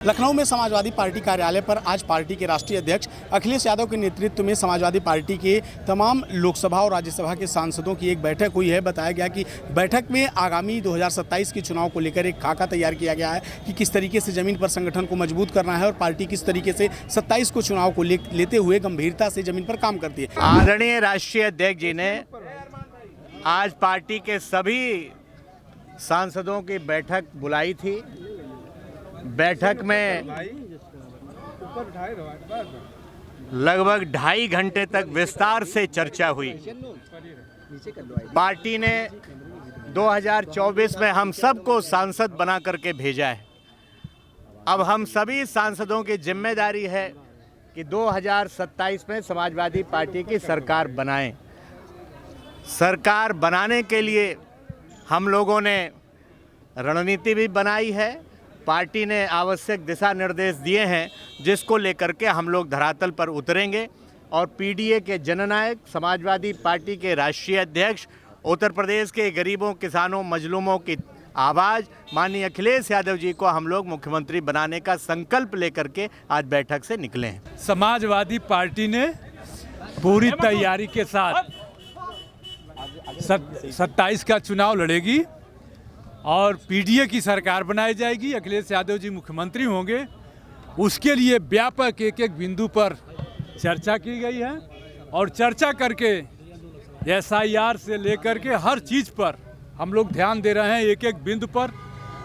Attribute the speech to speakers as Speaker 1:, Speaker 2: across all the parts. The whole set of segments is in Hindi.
Speaker 1: लखनऊ में समाजवादी पार्टी कार्यालय पर आज पार्टी के राष्ट्रीय अध्यक्ष अखिलेश यादव के नेतृत्व में समाजवादी पार्टी के तमाम लोकसभा और राज्यसभा के सांसदों की एक बैठक हुई है। बताया गया कि बैठक में आगामी 2027 के चुनाव को लेकर एक खाका तैयार किया गया है कि किस तरीके से जमीन पर संगठन को मजबूत करना है और पार्टी किस तरीके से 27 को चुनाव को लेते हुए गंभीरता से जमीन पर काम करती है।
Speaker 2: आदरणीय राष्ट्रीय अध्यक्ष जी ने आज पार्टी के सभी सांसदों की बैठक बुलाई थी। बैठक में लगभग 2.5 घंटे तक विस्तार से चर्चा हुई। पार्टी ने 2024 में हम सबको सांसद बना करके भेजा है। अब हम सभी सांसदों की जिम्मेदारी है कि 2027 में समाजवादी पार्टी की सरकार बनाएं। सरकार बनाने के लिए हम लोगों ने रणनीति भी बनाई है। पार्टी ने आवश्यक दिशा निर्देश दिए हैं जिसको लेकर के हम लोग धरातल पर उतरेंगे और पीडीए के जननायक समाजवादी पार्टी के राष्ट्रीय अध्यक्ष, उत्तर प्रदेश के गरीबों, किसानों, मजलूमों की आवाज़ माननीय अखिलेश यादव जी को हम लोग मुख्यमंत्री बनाने का संकल्प लेकर के आज बैठक से निकले हैं।
Speaker 3: समाजवादी पार्टी ने पूरी तैयारी के साथ 27 का चुनाव लड़ेगी और पीडीए की सरकार बनाई जाएगी। अखिलेश यादव जी मुख्यमंत्री होंगे। उसके लिए व्यापक एक बिंदु पर चर्चा की गई है और चर्चा करके एसआईआर से लेकर के हर चीज़ पर हम लोग ध्यान दे रहे हैं। एक बिंदु पर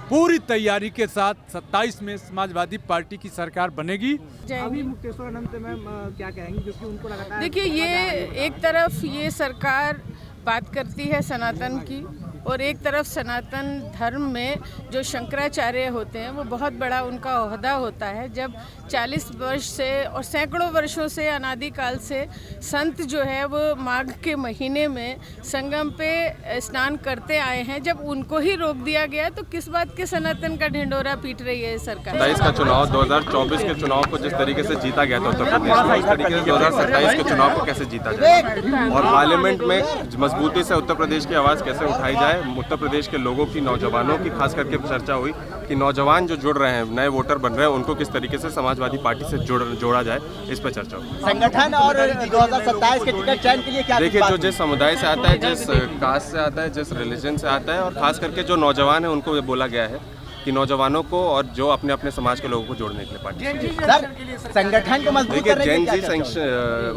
Speaker 3: पूरी तैयारी के साथ 27 में समाजवादी पार्टी की सरकार बनेगी।
Speaker 4: अभी मुक्तेश्वर अनंत मैम क्या कहेंगी, क्योंकि उनको लगातार
Speaker 5: देखिए, ये एक तरफ ये सरकार बात करती है सनातन की और एक तरफ सनातन धर्म में जो शंकराचार्य होते हैं वो बहुत बड़ा उनका ओहदा होता है। जब 40 वर्ष से और सैकड़ों वर्षों से अनादिकाल से संत जो है वो माघ के महीने में संगम पे स्नान करते आए हैं, जब उनको ही रोक दिया गया तो किस बात के सनातन का ढिंडोरा पीट रही है सरकार।
Speaker 6: 27 का चुनाव 2024 के चुनाव को जिस तरीके से जीता गया था उत्तर प्रदेश में, उस तरीके से 2027 के चुनाव को कैसे जीता जाए और पार्लियामेंट में मजबूती से उत्तर प्रदेश की आवाज़ कैसे उठाई जाए। उत्तर प्रदेश के लोगों की, नौजवानों की खास करके चर्चा हुई कि नौजवान जो जुड़ रहे हैं, नए वोटर बन रहे हैं, उनको किस तरीके से समाजवादी पार्टी से जोड़ा जाए, इस पर चर्चा हुई।
Speaker 4: संगठन और 2027 के टिकट चयन के लिए क्या
Speaker 6: देखिए, जो जिस समुदाय से आता है, जिस कास्ट से आता है, जिस रिलीजन से आता है और खास करके जो नौजवान है उनको ये बोला गया है कि नौजवानों को और जो अपने अपने समाज के लोगों को जोड़ने के लिए पार्टी
Speaker 4: संगठन को मजबूत
Speaker 6: देखिए जेन जी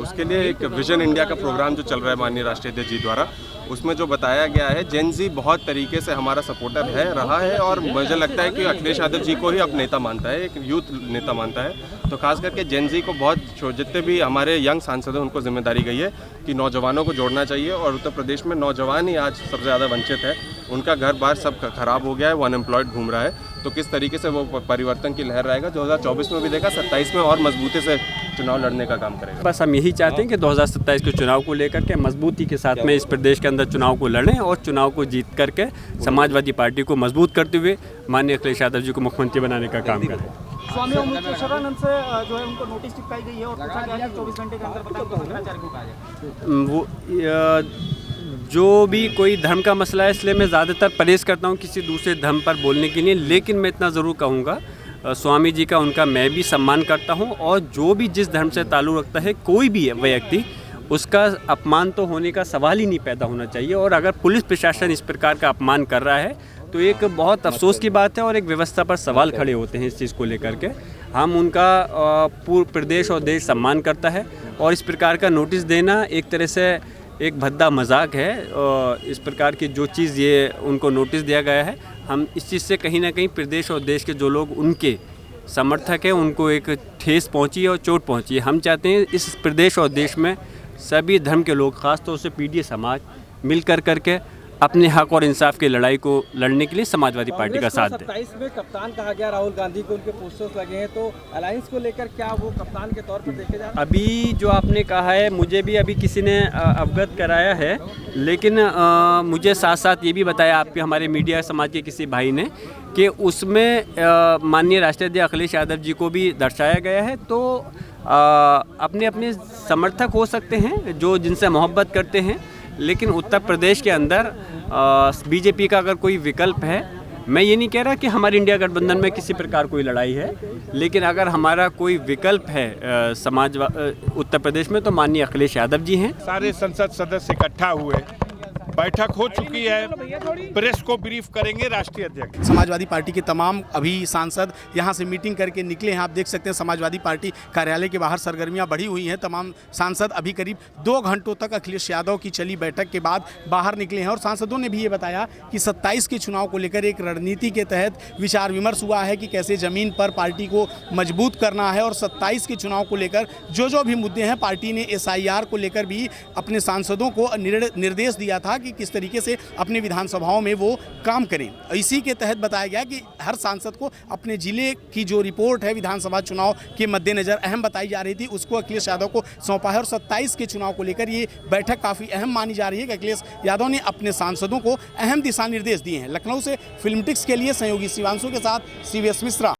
Speaker 6: उसके लिए एक विजन इंडिया का प्रोग्राम जो चल रहा है माननीय राष्ट्रीय अध्यक्ष जी द्वारा, उसमें जो बताया गया है जेन जी बहुत तरीके से हमारा सपोर्टर है, रहा है और मुझे लगता है कि अखिलेश यादव जी को ही अब नेता मानता है, एक यूथ नेता मानता है। तो खास करके जेन जी को बहुत जितने भी हमारे यंग सांसद हैं उनको जिम्मेदारी गई है कि नौजवानों को जोड़ना चाहिए और उत्तर प्रदेश में नौजवान ही आज सबसे ज़्यादा वंचित है। उनका घर बार सब खराब हो गया है, वो अनएम्प्लॉयड घूम रहा है। तो किस तरीके से वो परिवर्तन की लहर रहेगा 2024 में भी देखा, 27 में और मजबूती से चुनाव लड़ने का काम करेगा।
Speaker 7: बस हम यही चाहते हैं कि 2027 के चुनाव को लेकर के मजबूती के साथ में इस प्रदेश के अंदर चुनाव को लड़ें और चुनाव को जीत करके समाजवादी पार्टी को मजबूत करते हुए माननीय अखिलेश यादव जी को मुख्यमंत्री बनाने का काम करें।
Speaker 4: स्वामी मुक्तेश्वरानंद से जो है उनको नोटिस चिपकाई गई है और पूछा गया है 24 घंटे के अंदर बताएं को कहा जाए।
Speaker 7: वो जो भी कोई धर्म का मसला है, इसलिए मैं ज़्यादातर परहेज़ करता हूँ किसी दूसरे धर्म पर बोलने के लिए। लेकिन मैं इतना ज़रूर कहूँगा, स्वामी जी का, उनका मैं भी सम्मान करता हूँ और जो भी जिस धर्म से ताल्लुक़ रखता है कोई भी व्यक्ति, उसका अपमान तो होने का सवाल ही नहीं पैदा होना चाहिए। और अगर पुलिस प्रशासन इस प्रकार का अपमान कर रहा है तो एक बहुत अफसोस की बात है और एक व्यवस्था पर सवाल खड़े होते हैं इस चीज़ को लेकर के। हम उनका पूर्ण प्रदेश और देश सम्मान करता है और इस प्रकार का नोटिस देना एक तरह से एक भद्दा मजाक है। इस प्रकार की जो चीज़ ये उनको नोटिस दिया गया है, हम इस चीज़ से कहीं ना कहीं प्रदेश और देश के जो लोग उनके समर्थक हैं उनको एक ठेस पहुंची है और चोट पहुंची है। हम चाहते हैं इस प्रदेश और देश में सभी धर्म के लोग, ख़ासतौर से पीडीए समाज, मिलकर करके अपने हक और इंसाफ की लड़ाई को लड़ने के लिए समाजवादी पार्टी का साथ दें।
Speaker 4: 27 में कप्तान कहा गया राहुल गांधी को, उनके पोस्टर्स लगे हैं, तो अलायंस को लेकर क्या वो कप्तान के तौर पर देखे जा रहे हैं?
Speaker 7: अभी जो आपने कहा है मुझे भी अभी किसी ने अवगत कराया है, लेकिन मुझे साथ साथ ये भी बताया आपके हमारे मीडिया समाज के किसी भाई ने कि उसमें माननीय राष्ट्रीय अध्यक्ष अखिलेश यादव जी को भी दर्शाया गया है। तो अपने अपने समर्थक हो सकते हैं जो जिनसे मोहब्बत करते हैं, लेकिन उत्तर प्रदेश के अंदर बीजेपी का अगर कोई विकल्प है मैं ये नहीं कह रहा कि हमारे इंडिया गठबंधन में किसी प्रकार कोई लड़ाई है, लेकिन अगर हमारा कोई विकल्प है उत्तर प्रदेश में तो माननीय अखिलेश यादव जी हैं।
Speaker 8: सारे संसद सदस्य इकट्ठा हुए, बैठक हो चुकी है, प्रेस को ब्रीफ करेंगे राष्ट्रीय अध्यक्ष।
Speaker 1: समाजवादी पार्टी के तमाम अभी सांसद यहां से मीटिंग करके निकले हैं। आप देख सकते हैं समाजवादी पार्टी कार्यालय के बाहर सरगर्मियां बढ़ी हुई हैं। तमाम सांसद अभी करीब 2 घंटों तक अखिलेश यादव की चली बैठक के बाद बाहर निकले हैं और सांसदों ने भी ये बताया कि 27 के चुनाव को लेकर एक रणनीति के तहत विचार विमर्श हुआ है कि कैसे जमीन पर पार्टी को मजबूत करना है और 27 के चुनाव को लेकर जो भी मुद्दे हैं, पार्टी ने SIR को लेकर भी अपने सांसदों को निर्देश दिया था कि किस तरीके से अपने विधानसभाओं में वो काम करें। इसी के तहत बताया गया कि हर सांसद को अपने जिले की जो रिपोर्ट है विधानसभा चुनाव के मद्देनजर अहम बताई जा रही थी, उसको अखिलेश यादव को सौंपा है और 27 के चुनाव को लेकर ये बैठक काफ़ी अहम मानी जा रही है कि अखिलेश यादव ने अपने सांसदों को अहम दिशा निर्देश दिए हैं। लखनऊ से फिल्मटिक्स के लिए सहयोगी शिवांशु के साथ CVS मिश्रा।